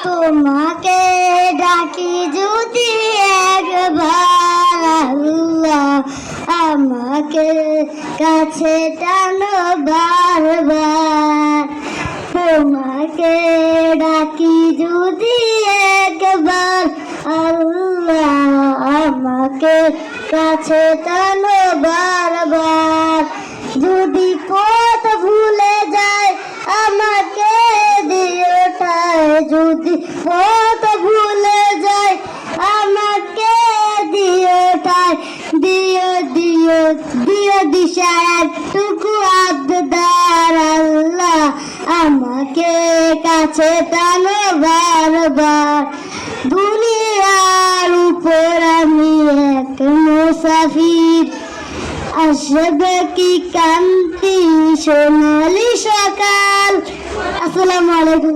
তোমাকে ডাকি যদি একবার আল্লাহ, আমাকে কাছে টানো বারবার। তোমাকে ডাকি যদি একবার আল্লাহ, আমাকে কাছে টানো বারবার। যদি পথ ভুলে যায় আমাকে দিও ঠায়, যদি পথ ভুলে যায় আমাকে দিও ঠায়। দিও দিও দিও দিশা একটুকু আবদার আল্লাহ, আমাকে কাছে টানো বারবার। দুনিয়ার উপর আমি এক মুসাফির, আসবে কি কান্তি সোনালি সকাল। আসসালামু আলাইকুম।